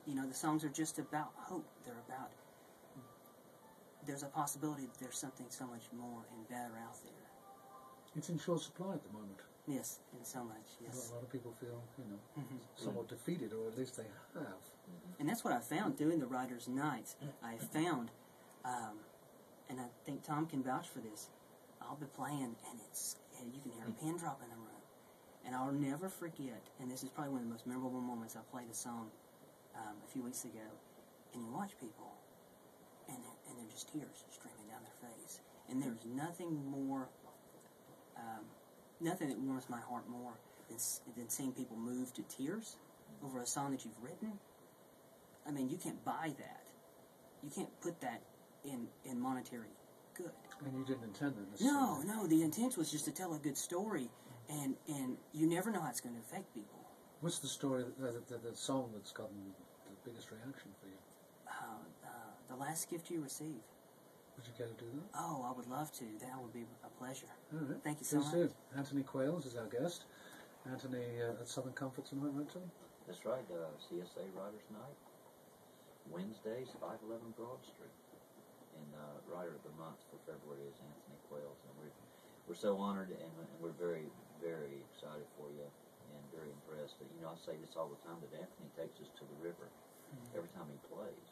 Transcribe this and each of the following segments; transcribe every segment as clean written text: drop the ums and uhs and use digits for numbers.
You know, the songs are just about hope. They're about, there's a possibility that there's something so much more and better out there. It's in short supply at the moment. Yes, in so much, yes. A lot of people feel, somewhat defeated, or at least they have. And that's what I found doing the Writers' Nights. I found, and I think Tom can vouch for this, I'll be playing, and you can hear a pin drop in the room. And I'll never forget, and this is probably one of the most memorable moments, I played a song a few weeks ago, and you watch people, and they're just tears streaming down their face. And there's nothing more, nothing that warms my heart more than seeing people move to tears over a song that you've written. I mean, you can't buy that. You can't put that in monetary good. And you didn't intend it necessarily. No, the intent was just to tell a good story, and you never know how it's going to affect people. What's the story, the song that's gotten the biggest reaction for you? The Last Gift You Receive. Would you care to do that? Oh, I would love to. That would be a pleasure. All right. Thank you so much. Please do. Anthony Quayles is our guest. Anthony at Southern Comfort tonight, right, Tony? That's right, CSA Writers' Night, Wednesdays, 511 Broad Street. And Writer of the Month for February is Anthony Quayles. And we're so honored, and we're very, very excited for you and very impressed. You know, I say this all the time, that Anthony takes us to the river every time he plays.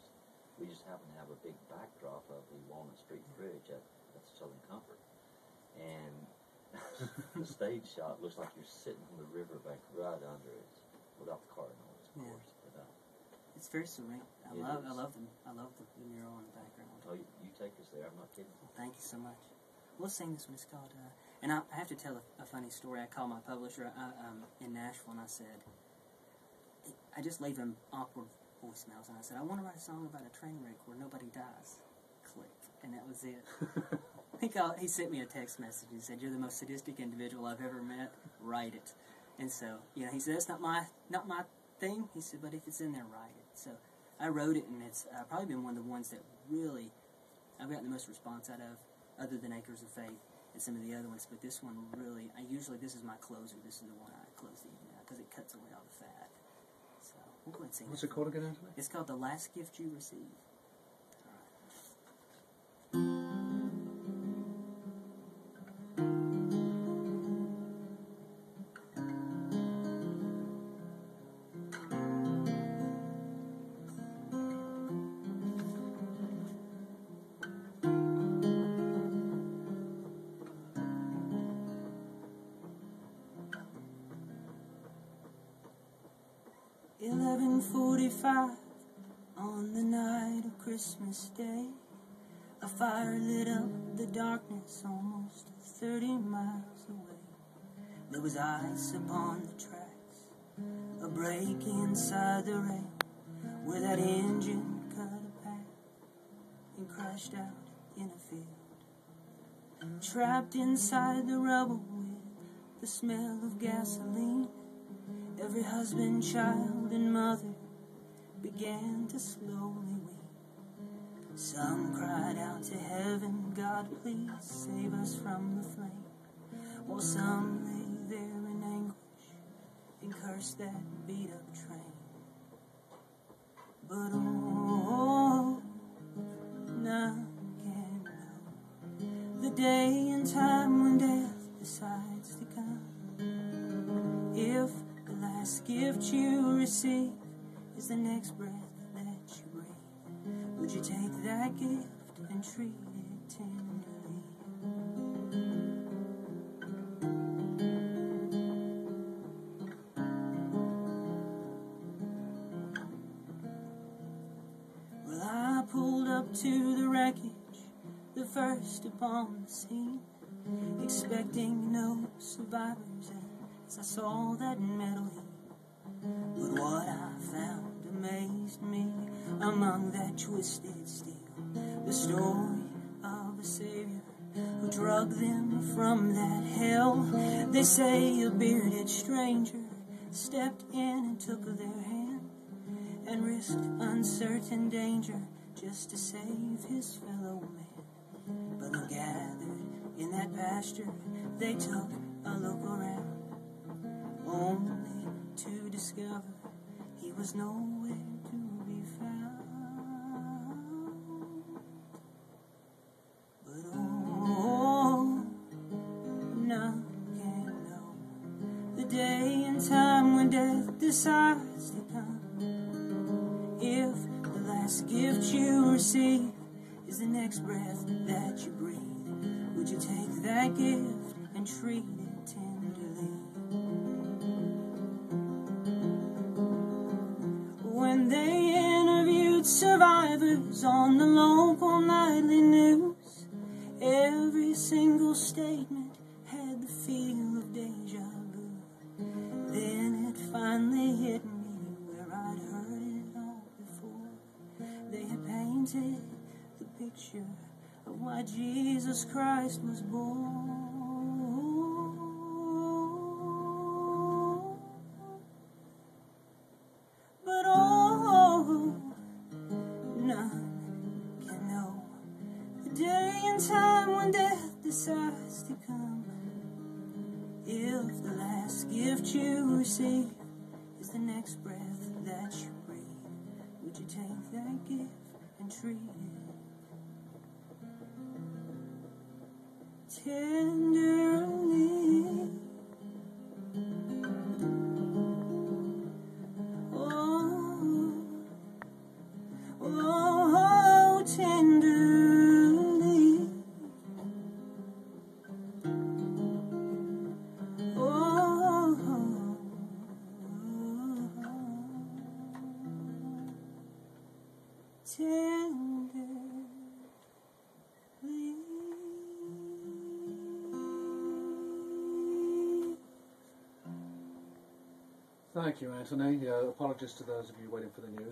We just happen to have a big backdrop of the Walnut Street Bridge at the Southern Comfort. And the stage shot looks like you're sitting on the riverbank right under it, without the car noise, of course. But, it's very serene. I love the mural in the background. Oh, you take us there. I'm not kidding. Well, thank you so much. We'll sing this one. It's called, and I have to tell a funny story. I called my publisher in Nashville, and I said, I just leave him awkward voicemails, and I said, I want to write a song about a train wreck where nobody dies. Click. And that was it. He sent me a text message and said, you're the most sadistic individual I've ever met. Write it. And so, he said, that's not my thing. He said, but if it's in there, write it. So I wrote it, and it's probably been one of the ones that really I've gotten the most response out of, other than Acres of Faith and some of the other ones. But this one really, this is my closer. This is the one I close the evening out because it cuts away all the fat. So we'll go ahead and sing. What's it called again, Anthony? It's called The Last Gift You Receive. 11:45 on the night of Christmas Day, a fire lit up the darkness almost 30 miles away. There was ice upon the tracks, a break inside the rail, where that engine cut a path and crashed out in a field. Trapped inside the rubble with the smell of gasoline, every husband, child, and mother began to slowly weep. Some cried out to heaven, God, please save us from the flame, while some lay there in anguish and cursed that beat-up train. But oh, none can know the day and time when death decides to come. If the last gift you receive is the next breath that you breathe, would you take that gift and treat it tenderly? Well, I pulled up to the wreckage, the first upon the scene, expecting no survivors as I saw that metal heap. But what I found amazed me among that twisted steel, the story of a Savior who drug them from that hell. They say a bearded stranger stepped in and took their hand and risked uncertain danger just to save his fellow man. But when gathered in that pasture, they took a look around, only to discover he was nowhere to be decides to come. If the last gift you receive is the next breath that you breathe, would you take that gift and treat it tenderly? When they interviewed survivors on the local nightly news, every single statement had the feel of deja vu. Then it finally hit me where I'd heard it all before. They had painted the picture of why Jesus Christ was born. But oh, none can know the day and time when death decides to come. If the last gift you receive is the next breath that you breathe, would you take that gift and treat it tenderly? Oh, tenderly. Oh, tenderly. Thank you, Anthony. Apologies to those of you waiting for the news.